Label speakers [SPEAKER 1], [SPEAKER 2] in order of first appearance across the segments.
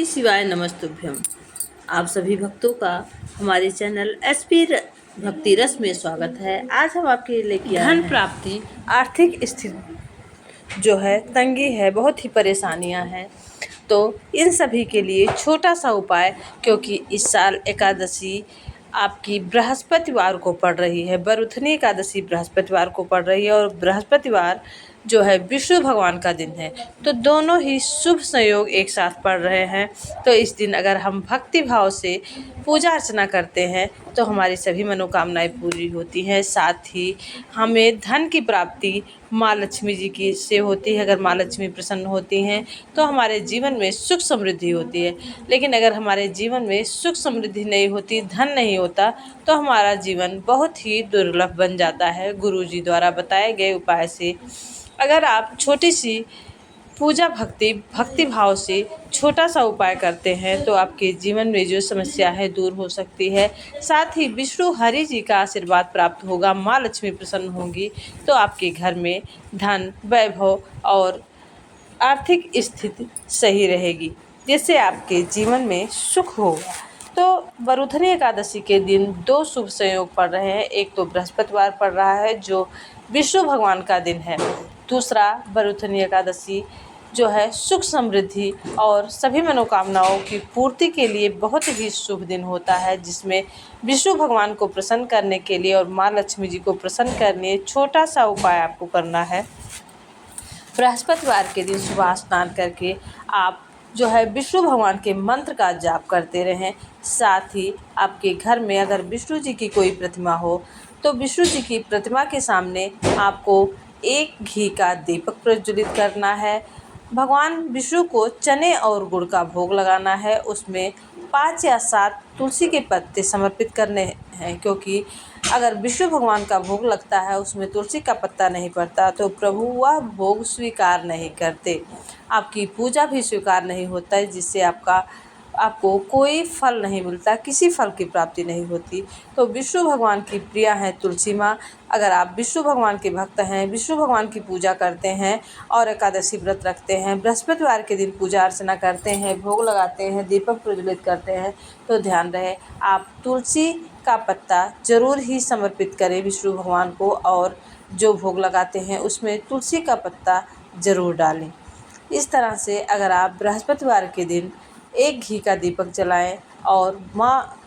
[SPEAKER 1] श्री शिवाय नमस्तुभ्यम। आप सभी भक्तों का हमारे चैनल एसपी भक्ति रस में स्वागत है। आज हम आपके लिए धन प्राप्ति, आर्थिक स्थिति जो है तंगी है, बहुत ही परेशानियां हैं, तो इन सभी के लिए छोटा सा उपाय, क्योंकि इस साल एकादशी आपकी बृहस्पतिवार को पड़ रही है। बरुथनी एकादशी बृहस्पतिवार को पड़ रही है और बृहस्पतिवार जो है विष्णु भगवान का दिन है, तो दोनों ही शुभ संयोग एक साथ पड़ रहे हैं। तो इस दिन अगर हम भक्ति भाव से पूजा अर्चना करते हैं तो हमारी सभी मनोकामनाएं पूरी होती हैं। साथ ही हमें धन की प्राप्ति माँ लक्ष्मी जी की से होती है। अगर माँ लक्ष्मी प्रसन्न होती हैं तो हमारे जीवन में सुख समृद्धि होती है। लेकिन अगर हमारे जीवन में सुख समृद्धि नहीं होती, धन नहीं होता, तो हमारा जीवन बहुत ही दुर्लभ बन जाता है। गुरु जी द्वारा बताए गए उपाय से अगर आप छोटी सी पूजा भक्ति भाव से छोटा सा उपाय करते हैं तो आपके जीवन में जो समस्या है दूर हो सकती है। साथ ही विष्णु हरि जी का आशीर्वाद प्राप्त होगा, माँ लक्ष्मी प्रसन्न होंगी, तो आपके घर में धन, वैभव और आर्थिक स्थिति सही रहेगी, जिससे आपके जीवन में सुख होगा। तो बरुथनी एकादशी के दिन दो शुभ संयोग पड़ रहे हैं। एक तो बृहस्पतिवार पड़ रहा है जो विष्णु भगवान का दिन है। दूसरा बरुथनी एकादशी जो है सुख समृद्धि और सभी मनोकामनाओं की पूर्ति के लिए बहुत ही शुभ दिन होता है, जिसमें विष्णु भगवान को प्रसन्न करने के लिए और माँ लक्ष्मी जी को प्रसन्न करने छोटा सा उपाय आपको करना है। बृहस्पतिवार के दिन सुबह स्नान करके आप जो है विष्णु भगवान के मंत्र का जाप करते रहें। साथ ही आपके घर में अगर विष्णु जी की कोई प्रतिमा हो तो विष्णु जी की प्रतिमा के सामने आपको एक घी का दीपक प्रज्वलित करना है। भगवान विष्णु को चने और गुड़ का भोग लगाना है। उसमें 5 या 7 तुलसी के पत्ते समर्पित करने हैं, क्योंकि अगर विष्णु भगवान का भोग लगता है उसमें तुलसी का पत्ता नहीं पड़ता तो प्रभु वह भोग स्वीकार नहीं करते, आपकी पूजा भी स्वीकार नहीं होता है, जिससे आपको कोई फल नहीं मिलता, किसी फल की प्राप्ति नहीं होती। तो विष्णु भगवान की प्रिया हैं तुलसी माँ। अगर आप विष्णु भगवान के भक्त हैं, विष्णु भगवान की पूजा करते हैं और एकादशी व्रत रखते हैं, बृहस्पतिवार के दिन पूजा अर्चना करते हैं, भोग लगाते हैं, दीपक प्रज्वलित करते हैं, तो ध्यान रहे आप तुलसी का पत्ता जरूर ही समर्पित करें विष्णु भगवान को, और जो भोग लगाते हैं उसमें तुलसी का पत्ता ज़रूर डालें। इस तरह से अगर आप बृहस्पतिवार के दिन एक घी का दीपक जलाएं और माँ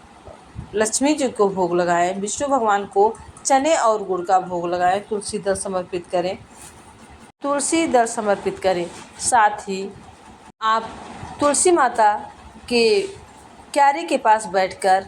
[SPEAKER 1] लक्ष्मी जी को भोग लगाएं, विष्णु भगवान को चने और गुड़ का भोग लगाएं, तुलसी दल समर्पित करें। साथ ही आप तुलसी माता के क्यारी के पास बैठकर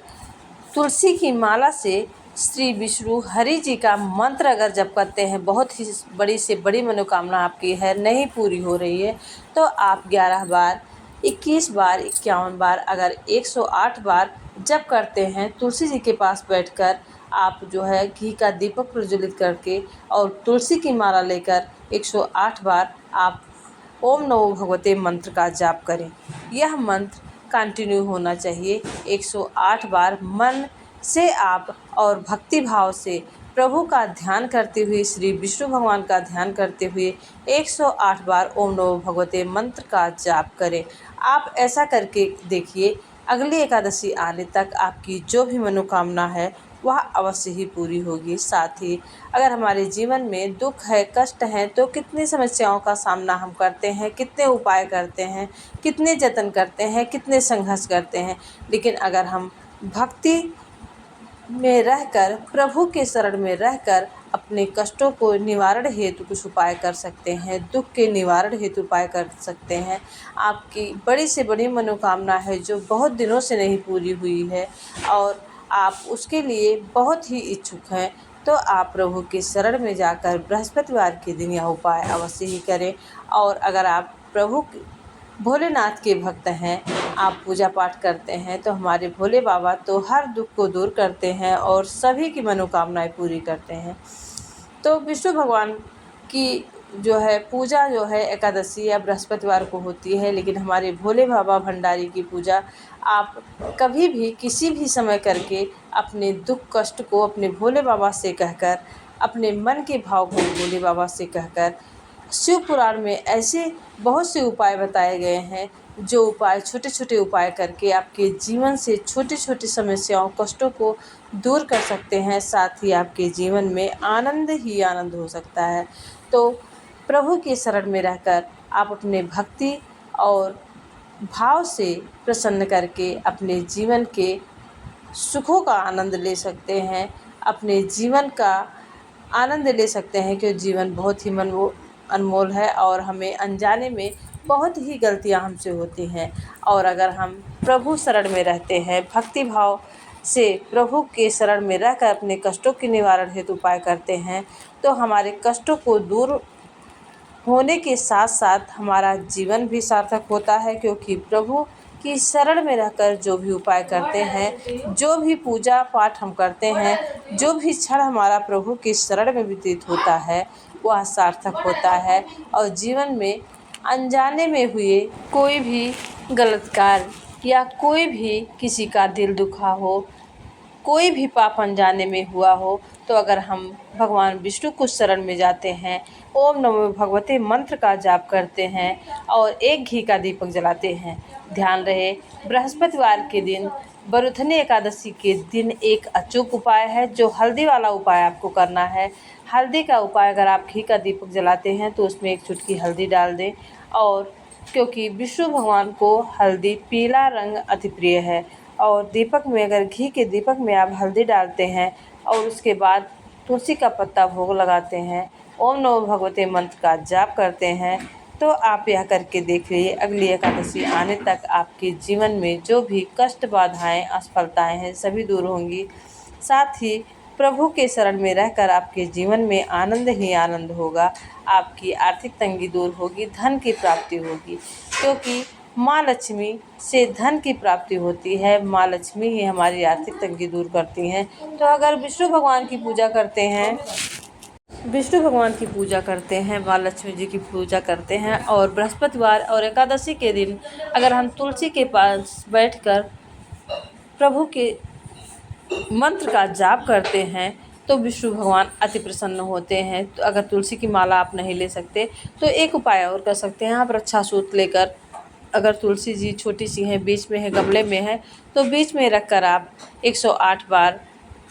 [SPEAKER 1] तुलसी की माला से श्री विष्णु हरि जी का मंत्र अगर जप करते हैं, बहुत ही बड़ी से बड़ी मनोकामना आपकी है नहीं पूरी हो रही है, तो आप 11 बार, 21 बार, 51 बार, अगर 108 बार जप करते हैं तुलसी जी के पास बैठकर, आप जो है घी का दीपक प्रज्वलित करके और तुलसी की माला लेकर 108 बार आप ओम नमो भगवते मंत्र का जाप करें। यह मंत्र कंटिन्यू होना चाहिए। 108 बार मन से आप और भक्ति भाव से प्रभु का ध्यान करते हुए, श्री विष्णु भगवान का ध्यान करते हुए 108 बार ओम नमो भगवते मंत्र का जाप करें। आप ऐसा करके देखिए, अगली एकादशी आने तक आपकी जो भी मनोकामना है वह अवश्य ही पूरी होगी। साथ ही अगर हमारे जीवन में दुख है, कष्ट है, तो कितनी समस्याओं का सामना हम करते हैं, कितने उपाय करते हैं, कितने जतन करते हैं, कितने संघर्ष करते हैं, लेकिन अगर हम भक्ति में रहकर, प्रभु के शरण में रहकर अपने कष्टों को निवारण हेतु कुछ उपाय कर सकते हैं, दुख के निवारण हेतु उपाय कर सकते हैं। आपकी बड़ी से बड़ी मनोकामना है जो बहुत दिनों से नहीं पूरी हुई है और आप उसके लिए बहुत ही इच्छुक हैं, तो आप प्रभु के शरण में जाकर बृहस्पतिवार के दिन यह उपाय अवश्य ही करें। और अगर आप प्रभु भोलेनाथ के भक्त हैं, आप पूजा पाठ करते हैं, तो हमारे भोले बाबा तो हर दुख को दूर करते हैं और सभी की मनोकामनाएं पूरी करते हैं। तो विष्णु भगवान की जो है पूजा जो है एकादशी या बृहस्पतिवार को होती है, लेकिन हमारे भोले बाबा भंडारी की पूजा आप कभी भी किसी भी समय करके अपने दुख कष्ट को अपने भोले बाबा से कहकर, अपने मन के भाव को भोले बाबा से कहकर, शिव पुराण में ऐसे बहुत से उपाय बताए गए हैं जो उपाय, छोटे छोटे उपाय करके आपके जीवन से छोटी छोटी समस्याओं, कष्टों को दूर कर सकते हैं। साथ ही आपके जीवन में आनंद ही आनंद हो सकता है। तो प्रभु के शरण में रहकर आप अपने भक्ति और भाव से प्रसन्न करके अपने जीवन के सुखों का आनंद ले सकते हैं, अपने जीवन का आनंद ले सकते हैं, क्योंकि जीवन बहुत ही अनमोल है और हमें अनजाने में बहुत ही गलतियां हमसे होती हैं। और अगर हम प्रभु शरण में रहते हैं, भक्ति भाव से प्रभु के शरण में रहकर अपने कष्टों के निवारण हेतु उपाय करते हैं, तो हमारे कष्टों को दूर होने के साथ साथ हमारा जीवन भी सार्थक होता है। क्योंकि प्रभु की शरण में रहकर जो भी उपाय करते हैं, जो भी पूजा पाठ हम करते हैं, जो भी क्षण हमारा प्रभु की शरण में व्यतीत होता है, वह सार्थक होता है। और जीवन में अनजाने में हुए कोई भी गलत कार्य या कोई भी किसी का दिल दुखा हो, कोई भी पाप अनजाने में हुआ हो, तो अगर हम भगवान विष्णु को शरण में जाते हैं, ओम नमो भगवते मंत्र का जाप करते हैं और एक घी का दीपक जलाते हैं। ध्यान रहे, बृहस्पतिवार के दिन, बरुथनी एकादशी के दिन एक अचूक उपाय है, जो हल्दी वाला उपाय आपको करना है। हल्दी का उपाय, अगर आप घी का दीपक जलाते हैं तो उसमें एक चुटकी हल्दी डाल दें। और क्योंकि विष्णु भगवान को हल्दी पीला रंग अति प्रिय है, और दीपक में, अगर घी के दीपक में आप हल्दी डालते हैं और उसके बाद तुलसी का पत्ता भोग लगाते हैं, ओम नमो भगवते मंत्र का जाप करते हैं, तो आप यह करके देखिए, अगली एकादशी आने तक आपके जीवन में जो भी कष्ट, बाधाएं, असफलताएं हैं, सभी दूर होंगी। साथ ही प्रभु के शरण में रहकर आपके जीवन में आनंद ही आनंद होगा। आपकी आर्थिक तंगी दूर होगी, धन की प्राप्ति होगी, क्योंकि माँ लक्ष्मी से धन की प्राप्ति होती है। माँ लक्ष्मी ही हमारी आर्थिक तंगी दूर करती हैं। तो अगर विष्णु भगवान की पूजा करते हैं, माँ लक्ष्मी जी की पूजा करते हैं, और बृहस्पतिवार और एकादशी के दिन अगर हम तुलसी के पास बैठकर प्रभु के मंत्र का जाप करते हैं, तो विष्णु भगवान अति प्रसन्न होते हैं। तो अगर तुलसी की माला आप नहीं ले सकते, तो एक उपाय और कर सकते हैं। आप रक्षा सूत्र लेकर, अगर तुलसी जी छोटी सी हैं, बीच में है, गमले में है, तो बीच में रखकर आप 108 बार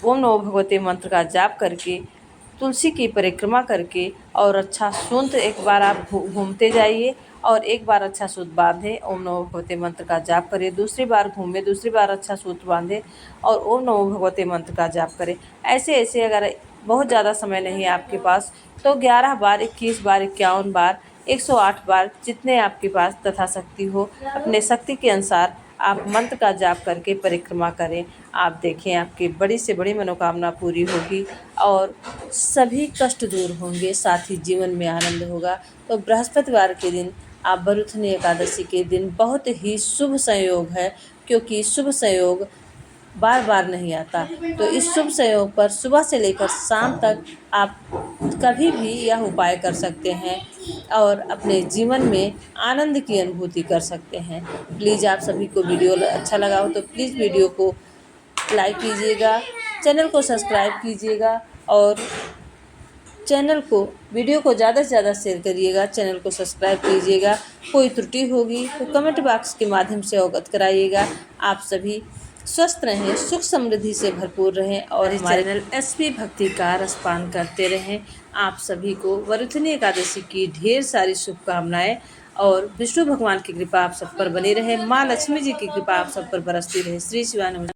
[SPEAKER 1] ओम नमो भगवते मंत्र का जाप करके, तुलसी की परिक्रमा करके, और अच्छा सूत्र एक बार आप घूमते जाइए और एक बार अच्छा सूत्र बांधे, ओम नमो भगवते मंत्र का जाप करें। दूसरी बार घूमें, दूसरी बार अच्छा सूत्र बांधे और ओम नमो भगवते मंत्र का जाप करें। ऐसे ऐसे अगर बहुत ज़्यादा समय नहीं है आपके पास, तो 11 बार, 21 बार, 51 बार, 108 बार, जितने आपके पास तथाशक्ति हो, अपने शक्ति के अनुसार आप मंत्र का जाप करके परिक्रमा करें। आप देखें, आपकी बड़ी से बड़ी मनोकामना पूरी होगी और सभी कष्ट दूर होंगे, साथ ही जीवन में आनंद होगा। तो बृहस्पतिवार के दिन, आप बरुथनी एकादशी के दिन बहुत ही शुभ संयोग है, क्योंकि शुभ संयोग बार बार नहीं आता। तो इस शुभ संयोग पर सुबह से लेकर शाम तक आप कभी भी यह उपाय कर सकते हैं और अपने जीवन में आनंद की अनुभूति कर सकते हैं। प्लीज़ आप सभी को वीडियो अच्छा लगा हो तो प्लीज़ वीडियो को लाइक कीजिएगा, चैनल को सब्सक्राइब कीजिएगा और वीडियो को ज़्यादा से ज़्यादा शेयर करिएगा, चैनल को सब्सक्राइब कीजिएगा। कोई त्रुटि होगी तो कमेंट बॉक्स के माध्यम से अवगत कराइएगा। आप सभी स्वस्थ रहें, सुख समृद्धि से भरपूर रहें और हमारे चैनल एसपी भक्ति का रसपान करते रहें। आप सभी को वरुथनी एकादशी की ढेर सारी शुभकामनाएं और विष्णु भगवान की कृपा आप सब पर बनी रहे, माँ लक्ष्मी जी की कृपा आप सब पर बरसती रहे। श्री शिवानंद।